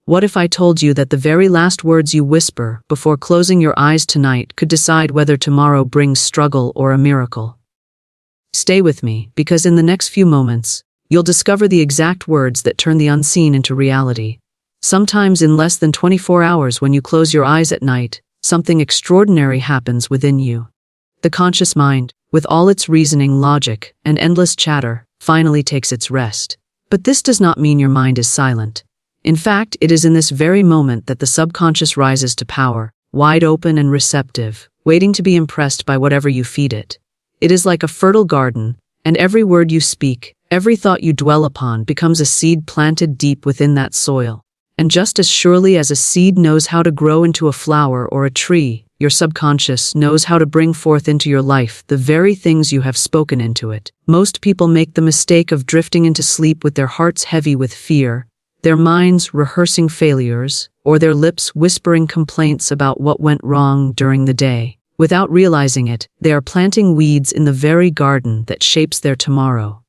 What if I told you that the very last words you whisper before closing your eyes tonight could decide whether tomorrow brings struggle or a miracle? Stay with me, because in the next few moments, you'll discover the exact words that turn the unseen into reality. Sometimes in less than 24 hours when you close your eyes at night, something extraordinary happens within you. The conscious mind, with all its reasoning, logic, and endless chatter, finally takes its rest. But this does not mean your mind is silent. In fact, it is in this very moment that the subconscious rises to power, wide open and receptive, waiting to be impressed by whatever you feed it. It is like a fertile garden, and every word you speak, every thought you dwell upon becomes a seed planted deep within that soil. And just as surely as a seed knows how to grow into a flower or a tree, your subconscious knows how to bring forth into your life the very things you have spoken into it. Most people make the mistake of drifting into sleep with their hearts heavy with fear, their minds rehearsing failures, or their lips whispering complaints about what went wrong during the day. Without realizing it, they are planting weeds in the very garden that shapes their tomorrow.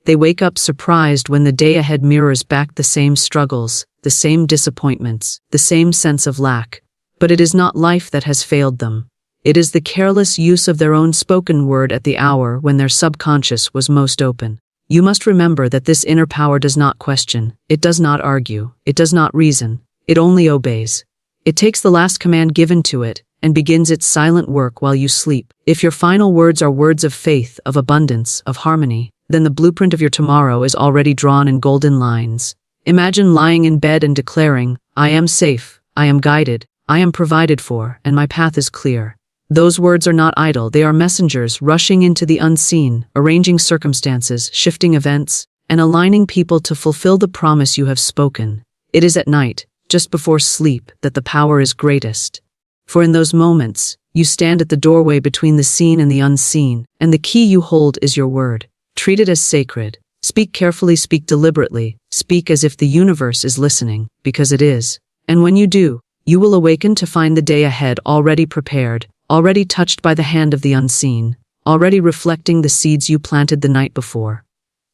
They wake up surprised when the day ahead mirrors back the same struggles, the same disappointments, the same sense of lack. But it is not life that has failed them. It is the careless use of their own spoken word at the hour when their subconscious was most open. You must remember that this inner power does not question, it does not argue, it does not reason, it only obeys. It takes the last command given to it and begins its silent work while you sleep. If your final words are words of faith, of abundance, of harmony, then the blueprint of your tomorrow is already drawn in golden lines. Imagine lying in bed and declaring, "I am safe, I am guided, I am provided for, and my path is clear." Those words are not idle, they are messengers rushing into the unseen, arranging circumstances, shifting events, and aligning people to fulfill the promise you have spoken. It is at night, just before sleep, that the power is greatest. For in those moments, you stand at the doorway between the seen and the unseen, and the key you hold is your word. Treat it as sacred. Speak carefully, speak deliberately, speak as if the universe is listening, because it is. And when you do, you will awaken to find the day ahead already prepared, already touched by the hand of the unseen, already reflecting the seeds you planted the night before.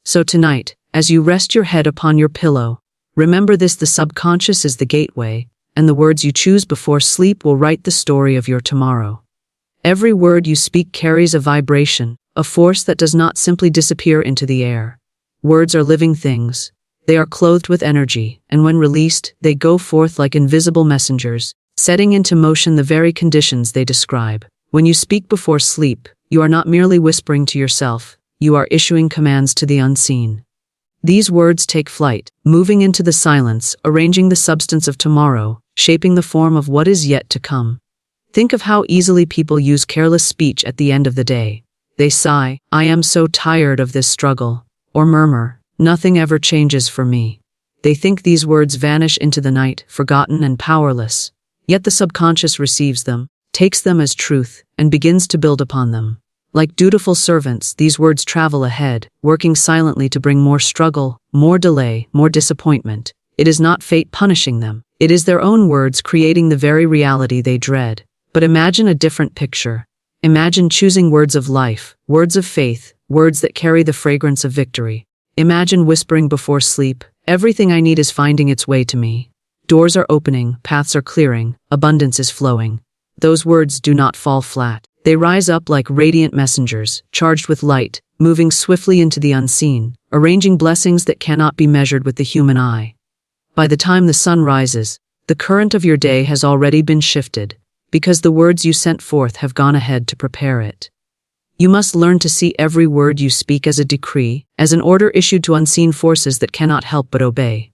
So tonight, as you rest your head upon your pillow, remember this: the subconscious is the gateway, and the words you choose before sleep will write the story of your tomorrow. Every word you speak carries a vibration, a force that does not simply disappear into the air. Words are living things. They are clothed with energy, and when released, they go forth like invisible messengers, setting into motion the very conditions they describe. When you speak before sleep, you are not merely whispering to yourself, you are issuing commands to the unseen. These words take flight, moving into the silence, arranging the substance of tomorrow, shaping the form of what is yet to come. Think of how easily people use careless speech at the end of the day. They sigh, "I am so tired of this struggle," or murmur, "Nothing ever changes for me." They think these words vanish into the night, forgotten and powerless. Yet the subconscious receives them, takes them as truth, and begins to build upon them. Like dutiful servants, these words travel ahead, working silently to bring more struggle, more delay, more disappointment. It is not fate punishing them. It is their own words creating the very reality they dread. But imagine a different picture. Imagine choosing words of life, words of faith, words that carry the fragrance of victory. Imagine whispering before sleep, "Everything I need is finding its way to me. Doors are opening, paths are clearing, abundance is flowing." Those words do not fall flat. They rise up like radiant messengers, charged with light, moving swiftly into the unseen, arranging blessings that cannot be measured with the human eye. By the time the sun rises, the current of your day has already been shifted, because the words you sent forth have gone ahead to prepare it. You must learn to see every word you speak as a decree, as an order issued to unseen forces that cannot help but obey.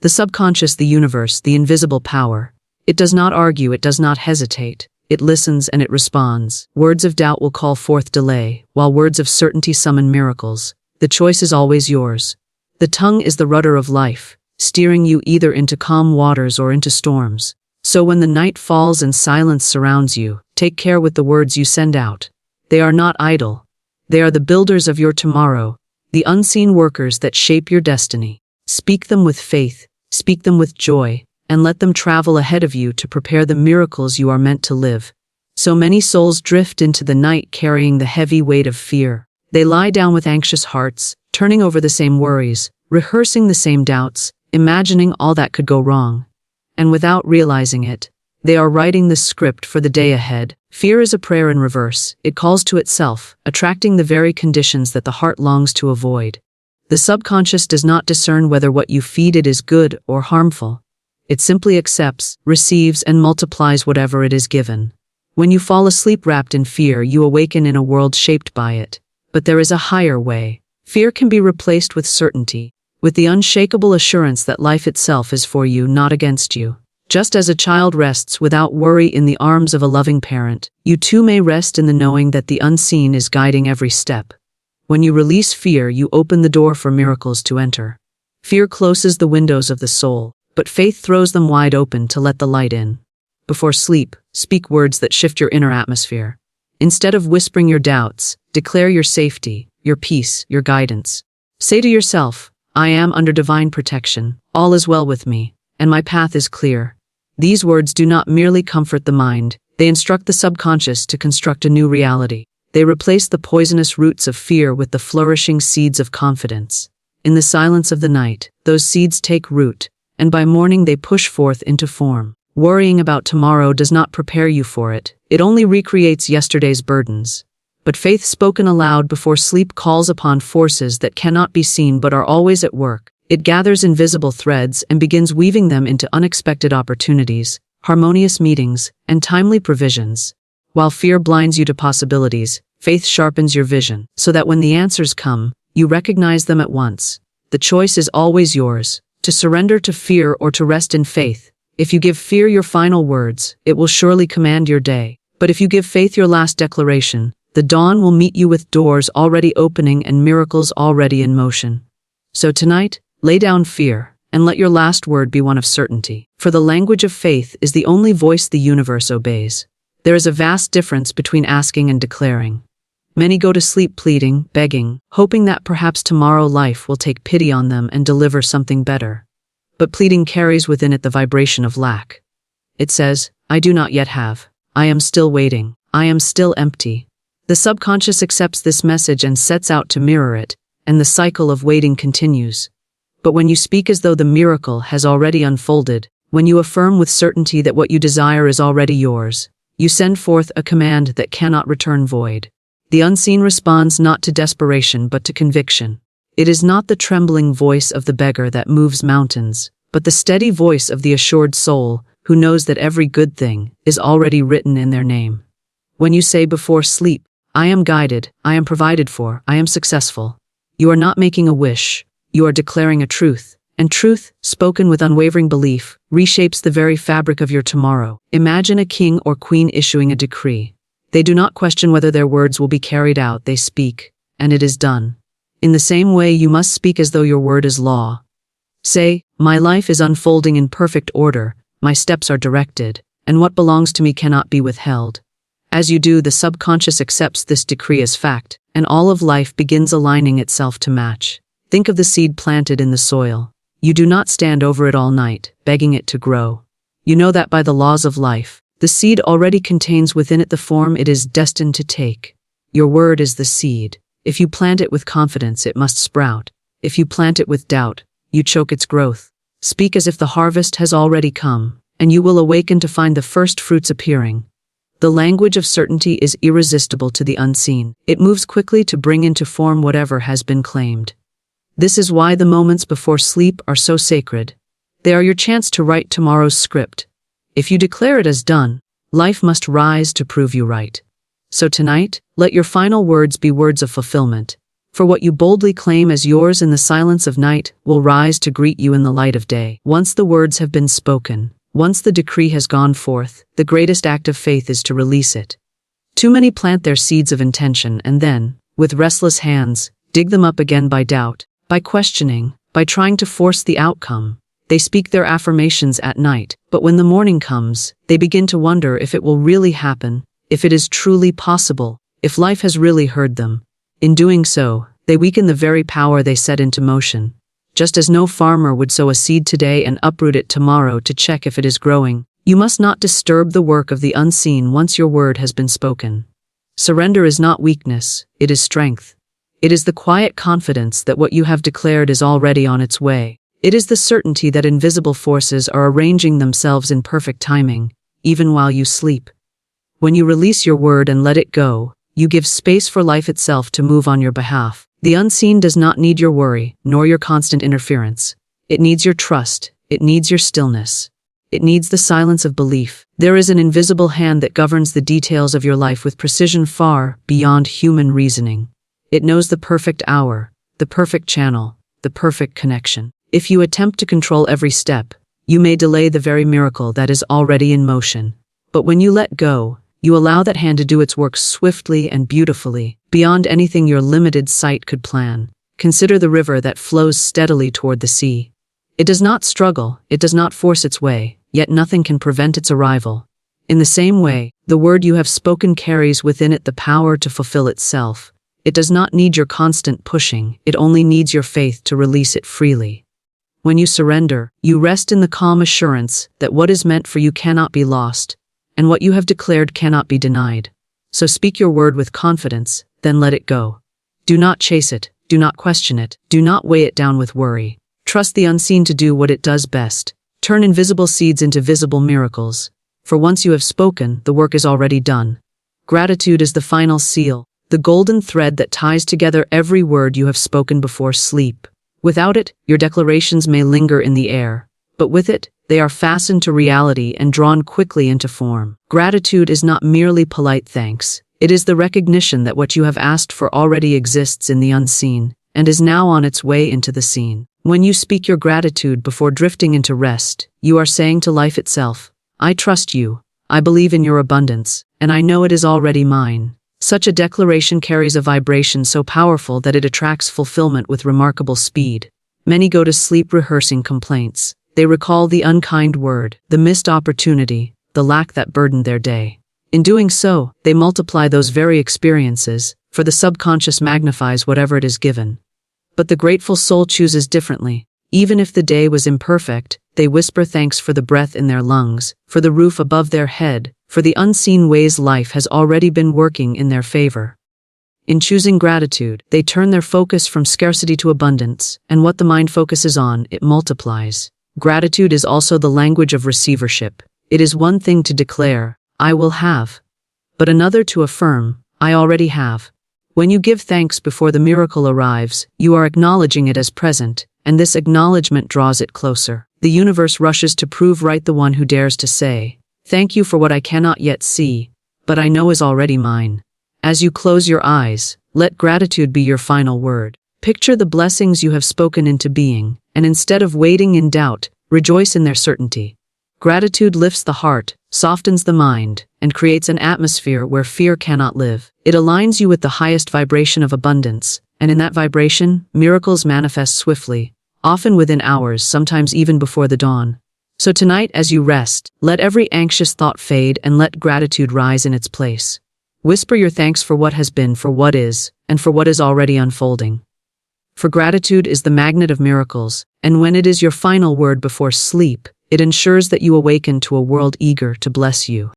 The subconscious, the universe, the invisible power. It does not argue, it does not hesitate. It listens and it responds. Words of doubt will call forth delay, while words of certainty summon miracles. The choice is always yours. The tongue is the rudder of life, steering you either into calm waters or into storms. So when the night falls and silence surrounds you, take care with the words you send out. They are not idle. They are the builders of your tomorrow, the unseen workers that shape your destiny. Speak them with faith, speak them with joy, and let them travel ahead of you to prepare the miracles you are meant to live. So many souls drift into the night carrying the heavy weight of fear. They lie down with anxious hearts, turning over the same worries, rehearsing the same doubts, imagining all that could go wrong. and without realizing it, they are writing the script for the day ahead. Fear is a prayer in reverse. It calls to itself, attracting the very conditions that the heart longs to avoid. The subconscious does not discern whether what you feed it is good or harmful. It simply accepts, receives, and multiplies whatever it is given. When you fall asleep wrapped in fear, you awaken in a world shaped by it. But there is a higher way. Fear can be replaced with certainty, with the unshakable assurance that life itself is for you, not against you. Just as a child rests without worry in the arms of a loving parent, you too may rest in the knowing that the unseen is guiding every step. When you release fear, you open the door for miracles to enter. Fear closes the windows of the soul, but faith throws them wide open to let the light in. Before sleep, speak words that shift your inner atmosphere. Instead of whispering your doubts, declare your safety, your peace, your guidance. Say to yourself, I am under divine protection, all is well with me, and my path is clear. These words do not merely comfort the mind, they instruct the subconscious to construct a new reality. They replace the poisonous roots of fear with the flourishing seeds of confidence. In the silence of the night, those seeds take root, and by morning they push forth into form. Worrying about tomorrow does not prepare you for it, it only recreates yesterday's burdens. But faith spoken aloud before sleep calls upon forces that cannot be seen but are always at work. It gathers invisible threads and begins weaving them into unexpected opportunities, harmonious meetings, and timely provisions. While fear blinds you to possibilities, faith sharpens your vision, so that when the answers come, you recognize them at once. The choice is always yours, to surrender to fear or to rest in faith. If you give fear your final words, it will surely command your day. But if you give faith your last declaration, the dawn will meet you with doors already opening and miracles already in motion. So tonight, lay down fear, and let your last word be one of certainty. For the language of faith is the only voice the universe obeys. There is a vast difference between asking and declaring. Many go to sleep pleading, begging, hoping that perhaps tomorrow life will take pity on them and deliver something better. But pleading carries within it the vibration of lack. It says, I do not yet have. I am still waiting. I am still empty. The subconscious accepts this message and sets out to mirror it, and the cycle of waiting continues. But when you speak as though the miracle has already unfolded, when you affirm with certainty that what you desire is already yours, you send forth a command that cannot return void. The unseen responds not to desperation but to conviction. It is not the trembling voice of the beggar that moves mountains, but the steady voice of the assured soul who knows that every good thing is already written in their name. When you say before sleep, I am guided, I am provided for, I am successful, you are not making a wish, you are declaring a truth, and truth, spoken with unwavering belief, reshapes the very fabric of your tomorrow. Imagine a king or queen issuing a decree. They do not question whether their words will be carried out, they speak, and it is done. In the same way, you must speak as though your word is law. Say, my life is unfolding in perfect order, my steps are directed, and what belongs to me cannot be withheld. As you do, the subconscious accepts this decree as fact, and all of life begins aligning itself to match. Think of the seed planted in the soil. You do not stand over it all night, begging it to grow. You know that by the laws of life, the seed already contains within it the form it is destined to take. Your word is the seed. If you plant it with confidence, it must sprout. If you plant it with doubt, you choke its growth. Speak as if the harvest has already come, and you will awaken to find the first fruits appearing. The language of certainty is irresistible to the unseen. It moves quickly to bring into form whatever has been claimed. This is why the moments before sleep are so sacred. They are your chance to write tomorrow's script. If you declare it as done, life must rise to prove you right. So tonight, let your final words be words of fulfillment. For what you boldly claim as yours in the silence of night will rise to greet you in the light of day. Once the words have been spoken, once the decree has gone forth, the greatest act of faith is to release it. Too many plant their seeds of intention and then, with restless hands, dig them up again by doubt, by questioning, by trying to force the outcome. They speak their affirmations at night, but when the morning comes, they begin to wonder if it will really happen, if it is truly possible, if life has really heard them. In doing so, they weaken the very power they set into motion. Just as no farmer would sow a seed today and uproot it tomorrow to check if it is growing, you must not disturb the work of the unseen once your word has been spoken. Surrender is not weakness, it is strength. It is the quiet confidence that what you have declared is already on its way. It is the certainty that invisible forces are arranging themselves in perfect timing, even while you sleep. When you release your word and let it go, you give space for life itself to move on your behalf. The unseen does not need your worry, nor your constant interference. It needs your trust. It needs your stillness. It needs the silence of belief. There is an invisible hand that governs the details of your life with precision far beyond human reasoning. It knows the perfect hour, the perfect channel, the perfect connection. If you attempt to control every step, you may delay the very miracle that is already in motion. But when you let go, you allow that hand to do its work swiftly and beautifully, beyond anything your limited sight could plan. Consider the river that flows steadily toward the sea. It does not struggle, it does not force its way, yet nothing can prevent its arrival. In the same way, the word you have spoken carries within it the power to fulfill itself. It does not need your constant pushing, it only needs your faith to release it freely. When you surrender, you rest in the calm assurance that what is meant for you cannot be lost, and what you have declared cannot be denied. So speak your word with confidence, then let it go. Do not chase it, do not question it, do not weigh it down with worry. Trust the unseen to do what it does best. Turn invisible seeds into visible miracles. For once you have spoken, the work is already done. Gratitude is the final seal, the golden thread that ties together every word you have spoken before sleep. Without it, your declarations may linger in the air, but with it, they are fastened to reality and drawn quickly into form. Gratitude is not merely polite thanks. It is the recognition that what you have asked for already exists in the unseen, and is now on its way into the seen. When you speak your gratitude before drifting into rest, you are saying to life itself, I trust you, I believe in your abundance, and I know it is already mine. Such a declaration carries a vibration so powerful that it attracts fulfillment with remarkable speed. Many go to sleep rehearsing complaints. They recall the unkind word, the missed opportunity, the lack that burdened their day. In doing so, they multiply those very experiences, for the subconscious magnifies whatever it is given. But the grateful soul chooses differently. Even if the day was imperfect, they whisper thanks for the breath in their lungs, for the roof above their head, for the unseen ways life has already been working in their favor. In choosing gratitude, they turn their focus from scarcity to abundance, and what the mind focuses on, it multiplies. Gratitude is also the language of receivership. It is one thing to declare, I will have, but another to affirm, I already have. When you give thanks before the miracle arrives, you are acknowledging it as present, and this acknowledgement draws it closer. The universe rushes to prove right the one who dares to say, thank you for what I cannot yet see, but I know is already mine. As you close your eyes, let gratitude be your final word. Picture the blessings you have spoken into being, and instead of waiting in doubt, rejoice in their certainty. Gratitude lifts the heart, softens the mind, and creates an atmosphere where fear cannot live. It aligns you with the highest vibration of abundance, and in that vibration, miracles manifest swiftly, often within hours, sometimes even before the dawn. So tonight, as you rest, let every anxious thought fade and let gratitude rise in its place. Whisper your thanks for what has been, for what is, and for what is already unfolding. For gratitude is the magnet of miracles, and when it is your final word before sleep, it ensures that you awaken to a world eager to bless you.